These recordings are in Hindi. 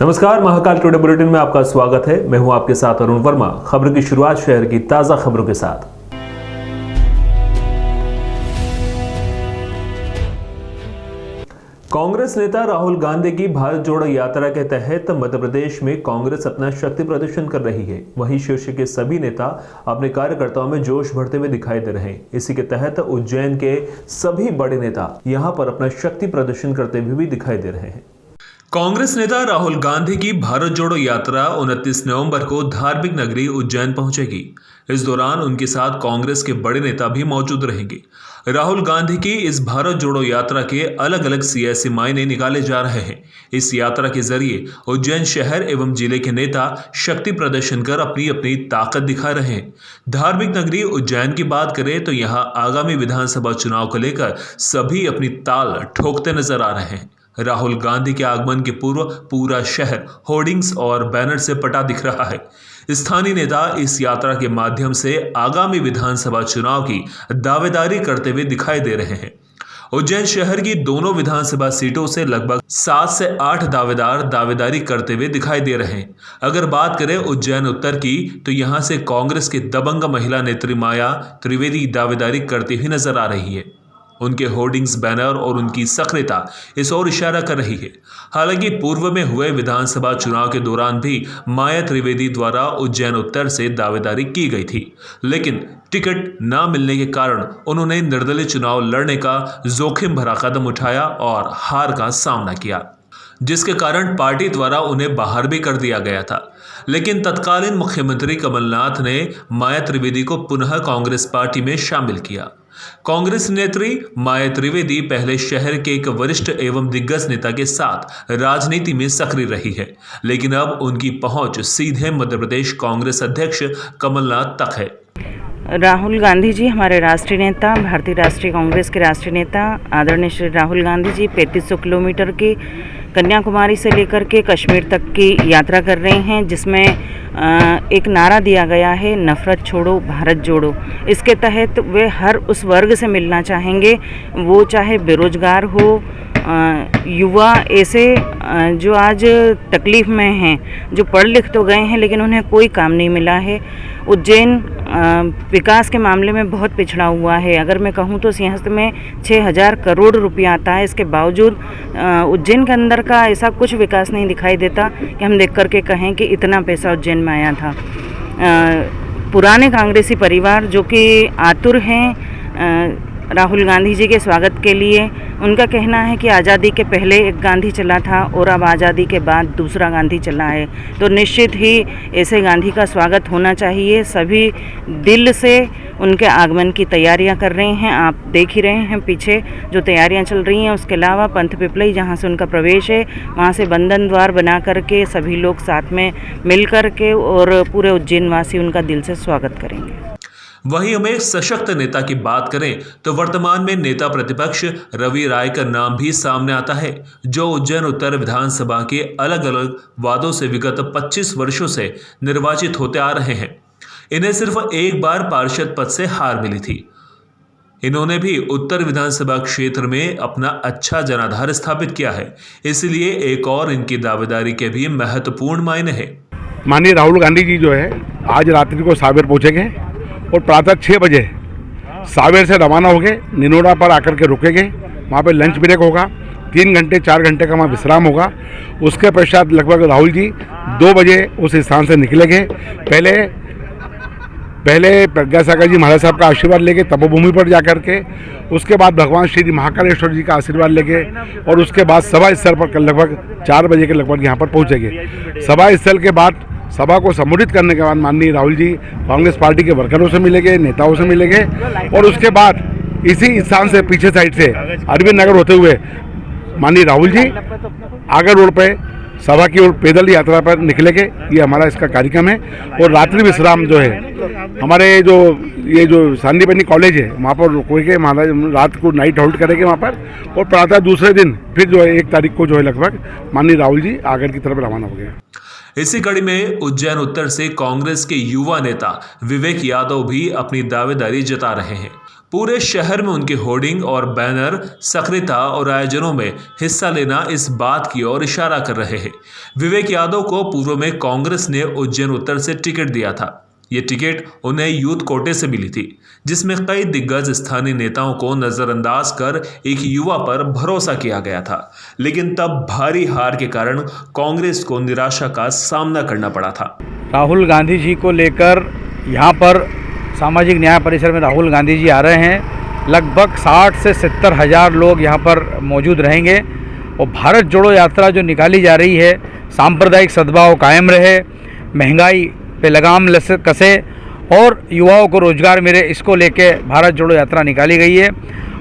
नमस्कार, महाकाल टुडे बुलेटिन में आपका स्वागत है। मैं हूं आपके साथ अरुण वर्मा। खबर की शुरुआत शहर की ताजा खबरों के साथ। कांग्रेस नेता राहुल गांधी की भारत जोड़ो यात्रा के तहत मध्य प्रदेश में कांग्रेस अपना शक्ति प्रदर्शन कर रही है। वहीं शीर्ष के सभी नेता अपने कार्यकर्ताओं में जोश भरते हुए दिखाई दे रहे हैं। इसी के तहत उज्जैन के सभी बड़े नेता यहां पर अपना शक्ति प्रदर्शन करते हुए भी दिखाई दे रहे हैं। कांग्रेस नेता राहुल गांधी की भारत जोड़ो यात्रा 29 नवंबर को धार्मिक नगरी उज्जैन पहुंचेगी। इस दौरान उनके साथ कांग्रेस के बड़े नेता भी मौजूद रहेंगे। राहुल गांधी की इस भारत जोड़ो यात्रा के अलग अलग सियासी मायने निकाले जा रहे हैं। इस यात्रा के जरिए उज्जैन शहर एवं जिले के नेता शक्ति प्रदर्शन कर अपनी अपनी ताकत दिखा रहे हैं। धार्मिक नगरी उज्जैन की बात करें तो यहाँ आगामी विधानसभा चुनाव को लेकर सभी अपनी ताल ठोकते नजर आ रहे हैं। राहुल गांधी के आगमन के पूर्व पूरा शहर होर्डिंग्स और बैनर से पटा दिख रहा है। स्थानीय नेता इस यात्रा के माध्यम से आगामी विधानसभा चुनाव की दावेदारी करते हुए दिखाई दे रहे हैं। उज्जैन शहर की दोनों विधानसभा सीटों से लगभग 7 से 8 दावेदार दावेदारी करते हुए दिखाई दे रहे हैं। अगर बात करें उज्जैन उत्तर की तो यहां से कांग्रेस की दबंग महिला नेत्री माया त्रिवेदी दावेदारी करती हुई नजर आ रही है। उनके होर्डिंग्स, बैनर और उनकी सक्रियता इस ओर इशारा कर रही है। हालांकि पूर्व में हुए विधानसभा चुनाव के दौरान भी माया त्रिवेदी द्वारा उज्जैन उत्तर से दावेदारी की गई थी, लेकिन टिकट न मिलने के कारण उन्होंने निर्दलीय चुनाव लड़ने का जोखिम भरा कदम उठाया और हार का सामना किया, जिसके कारण पार्टी द्वारा उन्हें बाहर भी कर दिया गया था। लेकिन तत्कालीन मुख्यमंत्री कमलनाथ ने माया त्रिवेदी को पुनः कांग्रेस पार्टी में शामिल किया। कांग्रेस नेत्री माया त्रिवेदी पहले शहर के एक वरिष्ठ एवं दिग्गज नेता के साथ राजनीति में सक्रिय रही है, लेकिन अब उनकी पहुंच सीधे मध्य प्रदेश कांग्रेस अध्यक्ष कमलनाथ तक है। राहुल गांधी जी हमारे राष्ट्रीय नेता, भारतीय राष्ट्रीय कांग्रेस के राष्ट्रीय नेता आदरणीय श्री राहुल गांधी जी 3500 किलोमीटर की कन्याकुमारी से लेकर के कश्मीर तक की यात्रा कर रहे हैं, जिसमें एक नारा दिया गया है, नफरत छोड़ो भारत जोड़ो। इसके तहत वे हर उस वर्ग से मिलना चाहेंगे, वो चाहे बेरोजगार हो, युवा, ऐसे जो आज तकलीफ़ में हैं, जो पढ़ लिख तो गए हैं लेकिन उन्हें कोई काम नहीं मिला है। उज्जैन विकास के मामले में बहुत पिछड़ा हुआ है। अगर मैं कहूँ तो सिंहस्थ में 6000 करोड़ रुपया आता है, इसके बावजूद उज्जैन के अंदर का ऐसा कुछ विकास नहीं दिखाई देता कि हम देख करके कहें कि इतना पैसा उज्जैन में आया था। पुराने कांग्रेसी परिवार जो कि आतुर हैं राहुल गांधी जी के स्वागत के लिए, उनका कहना है कि आज़ादी के पहले एक गांधी चला था और अब आज़ादी के बाद दूसरा गांधी चला है, तो निश्चित ही ऐसे गांधी का स्वागत होना चाहिए। सभी दिल से उनके आगमन की तैयारियां कर रहे हैं। आप देख ही रहे हैं पीछे जो तैयारियां चल रही हैं। उसके अलावा पंथ पिपलई जहां से उनका प्रवेश है, वहां से बंधन द्वार बना करके सभी लोग साथ में मिल कर के और पूरे उज्जैन वासी उनका दिल से स्वागत करेंगे। वहीं हम एक सशक्त नेता की बात करें तो वर्तमान में नेता प्रतिपक्ष रवि राय का नाम भी सामने आता है, जो उज्जैन उत्तर विधानसभा के अलग अलग वार्डों से विगत 25 वर्षों से निर्वाचित होते आ रहे हैं। इन्हें सिर्फ एक बार पार्षद पद से हार मिली थी। इन्होंने भी उत्तर विधानसभा क्षेत्र में अपना अच्छा जनाधार स्थापित किया है, इसलिए एक और इनकी दावेदारी के भी महत्वपूर्ण मायने हैं। माननीय राहुल गांधी जी जो है आज रात्रि को सावेर पहुंचेंगे और प्रातः 6 बजे सावेर से रवाना हो गए निनोरा पर आकर के रुकेंगे। वहाँ पे लंच ब्रेक होगा, 3 घंटे 4 घंटे का वहाँ विश्राम होगा। उसके पश्चात लगभग राहुल जी 2 बजे उस स्थान से निकलेंगे। पहले प्रज्ञासागर जी महाराज साहब का आशीर्वाद लेके तपोभूमि पर जा कर के, उसके बाद भगवान श्री महाकालेश्वर जी का आशीर्वाद लेके और उसके बाद सभा स्थल पर लगभग 4 बजे के लगभग यहाँ पर पहुँचेंगे। सभा स्थल के बाद सभा को संबोधित करने के बाद माननीय राहुल जी कांग्रेस पार्टी के वर्करों से मिलेंगे, नेताओं से मिलेंगे और उसके बाद इसी स्थान से पीछे साइड से अरविंद नगर होते हुए माननीय राहुल जी आगर रोड पे सभा की ओर पैदल यात्रा पर निकलेंगे। ये हमारा इसका कार्यक्रम है। और रात्रि विश्राम जो है हमारे ये जो सांदीपनि कॉलेज है वहाँ पर रुकेंगे, महाराज रात को नाइट होल्ड करेंगे वहाँ पर और प्रातः दूसरे दिन फिर जो है 1 तारीख को जो है लगभग माननीय राहुल जी आगर की तरफ रवाना हो गए। इसी कड़ी में उज्जैन उत्तर से कांग्रेस के युवा नेता विवेक यादव भी अपनी दावेदारी जता रहे हैं। पूरे शहर में उनके होर्डिंग और बैनर सक्रियता और आयोजनों में हिस्सा लेना इस बात की ओर इशारा कर रहे हैं। विवेक यादव को पूर्व में कांग्रेस ने उज्जैन उत्तर से टिकट दिया था। ये टिकट उन्हें यूथ कोटे से मिली थी, जिसमें कई दिग्गज स्थानीय नेताओं को नजरअंदाज कर एक युवा पर भरोसा किया गया था। लेकिन तब भारी हार के कारण कांग्रेस को निराशा का सामना करना पड़ा था। राहुल गांधी जी को लेकर यहाँ पर सामाजिक न्याय परिसर में राहुल गांधी जी आ रहे हैं। लगभग 60 से 70 हज़ार लोग यहाँ पर मौजूद रहेंगे और भारत जोड़ो यात्रा जो निकाली जा रही है, सांप्रदायिक सद्भाव कायम रहे, महंगाई पे लगाम कसे और युवाओं को रोजगार मिले, इसको लेके भारत जोड़ो यात्रा निकाली गई है।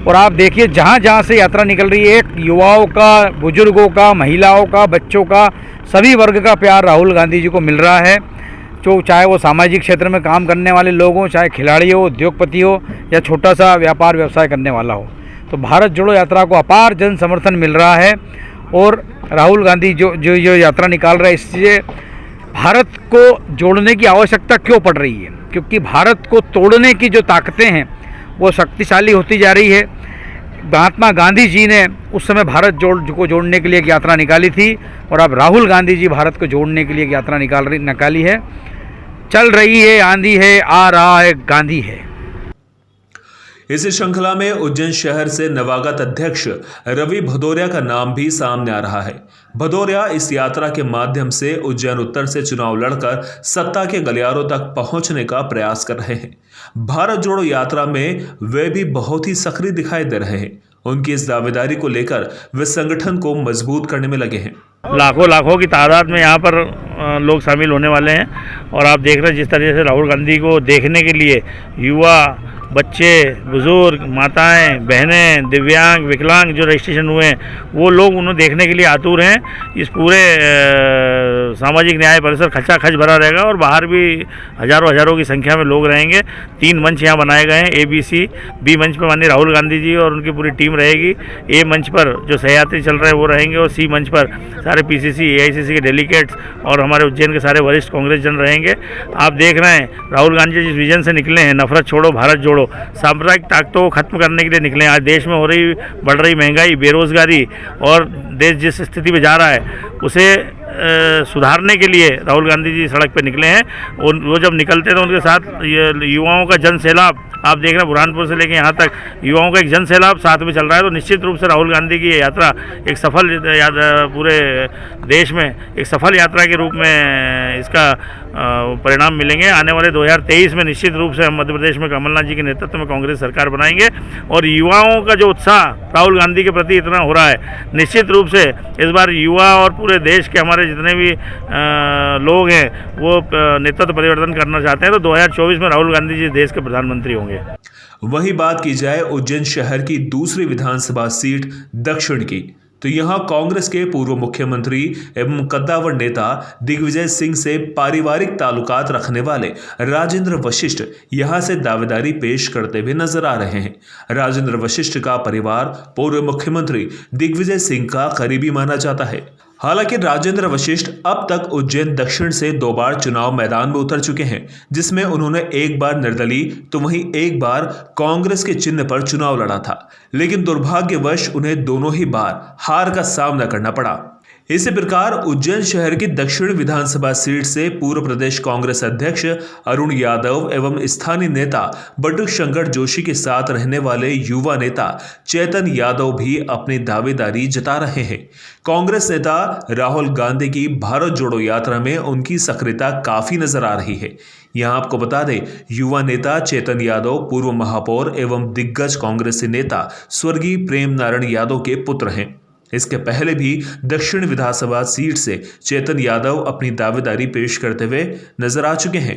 और आप देखिए जहाँ जहाँ से यात्रा निकल रही है, एक युवाओं का, बुजुर्गों का, महिलाओं का, बच्चों का, सभी वर्ग का प्यार राहुल गांधी जी को मिल रहा है। जो चाहे वो सामाजिक क्षेत्र में काम करने वाले लोग हों, चाहे खिलाड़ी हो, उद्योगपति हो या छोटा सा व्यापार व्यवसाय करने वाला हो, तो भारत जोड़ो यात्रा को अपार जन समर्थन मिल रहा है। और राहुल गांधी जो यात्रा निकाल रहा है, इससे भारत को जोड़ने की आवश्यकता क्यों पड़ रही है? क्योंकि भारत को तोड़ने की जो ताकतें हैं वो शक्तिशाली होती जा रही है। महात्मा गांधी जी ने उस समय भारत को जोड़ने के लिए एक यात्रा निकाली थी और अब राहुल गांधी जी भारत को जोड़ने के लिए एक यात्रा निकाली है। चल रही है आंधी है, आ रहा है गांधी है। इस श्रृंखला में उज्जैन शहर से नवागत अध्यक्ष रवि भदौरिया का नाम भी सामने आ रहा है। भदौरिया इस यात्रा के माध्यम से उज्जैन उत्तर से चुनाव लड़कर सत्ता के गलियारों तक पहुंचने का प्रयास कर रहे हैं। भारत जोड़ो यात्रा में वे भी बहुत ही सक्रिय दिखाई दे रहे हैं। उनकी इस दावेदारी को लेकर वे संगठन को मजबूत करने में लगे हैं। लाखों की तादाद में यहाँ पर लोग शामिल होने वाले हैं और आप देख रहे हैं जिस तरह से राहुल गांधी को देखने के लिए युवा, बच्चे, बुजुर्ग, माताएं, बहनें, दिव्यांग, विकलांग जो रजिस्ट्रेशन हुए हैं वो लोग उन्हें देखने के लिए आतुर हैं। इस पूरे सामाजिक न्याय परिसर खचाखच भरा रहेगा और बाहर भी हज़ारों की संख्या में लोग रहेंगे। 3 मंच यहाँ बनाए गए हैं, ABC। बी मंच पर माननीय राहुल गांधी जी और उनकी पूरी टीम रहेगी। ए मंच पर जो सहयात्री चल रहे हैं वो रहेंगे और सी मंच पर सारे PCC, AICC के डेलीगेट्स और हमारे उज्जैन के सारे वरिष्ठ कांग्रेस जन रहेंगे। आप देख रहे हैं राहुल गांधी जी जिस विजन से निकले हैं, नफरत छोड़ो भारत जोड़ो, सांप्रदायिक ताकतों को खत्म करने के लिए निकले। आज देश में बढ़ रही महंगाई, बेरोजगारी और देश जिस स्थिति में जा रहा है उसे सुधारने के लिए राहुल गांधी जी सड़क पर निकले हैं। और वो जब निकलते हैं तो उनके साथ युवाओं का जन सैलाब, आप देख रहे हैं बुरहानपुर से लेकर यहाँ तक युवाओं का एक जन सैलाब साथ में चल रहा है। तो निश्चित रूप से राहुल गांधी की ये यात्रा एक सफल पूरे देश में एक सफल यात्रा के रूप में इसका परिणाम मिलेंगे। आने वाले 2023 में निश्चित रूप से हम मध्य प्रदेश में कमलनाथ जी के नेतृत्व में कांग्रेस सरकार बनाएंगे और युवाओं का जो उत्साह राहुल गांधी के प्रति इतना हो रहा है, निश्चित रूप से इस बार युवा और पूरे देश के हमारे जितने भी लोग हैं वो नेतृत्व परिवर्तन करना चाहते हैं। तो 2024 में राहुल गांधी जी देश के प्रधानमंत्री होंगे। वही बात की जाए उज्जैन शहर की दूसरी विधानसभा सीट दक्षिण की, तो यहां कांग्रेस के पूर्व मुख्यमंत्री एवं कद्दावर नेता दिग्विजय सिंह से पारिवारिक ताल्लुकात रखने वाले राजेंद्र वशिष्ठ यहां से दावेदारी पेश करते हुए नजर आ रहे हैं। राजेंद्र वशिष्ठ का परिवार पूर्व मुख्यमंत्री दिग्विजय सिंह का करीबी माना जाता है। हालांकि राजेंद्र वशिष्ठ अब तक उज्जैन दक्षिण से 2 बार चुनाव मैदान में उतर चुके हैं, जिसमें उन्होंने एक बार निर्दलीय तो वहीं एक बार कांग्रेस के चिन्ह पर चुनाव लड़ा था। लेकिन दुर्भाग्यवश उन्हें दोनों ही बार हार का सामना करना पड़ा। इसी प्रकार उज्जैन शहर की दक्षिण विधानसभा सीट से पूर्व प्रदेश कांग्रेस अध्यक्ष अरुण यादव एवं स्थानीय नेता बटुक शंकर जोशी के साथ रहने वाले युवा नेता चेतन यादव भी अपनी दावेदारी जता रहे हैं। कांग्रेस नेता राहुल गांधी की भारत जोड़ो यात्रा में उनकी सक्रियता काफी नजर आ रही है। यहां आपको बता दें, युवा नेता चेतन यादव पूर्व महापौर एवं दिग्गज कांग्रेसी नेता स्वर्गीय प्रेम नारायण यादव के पुत्र हैं। इसके पहले भी दक्षिण विधानसभा सीट से चेतन यादव अपनी दावेदारी पेश करते हुए नजर आ चुके हैं।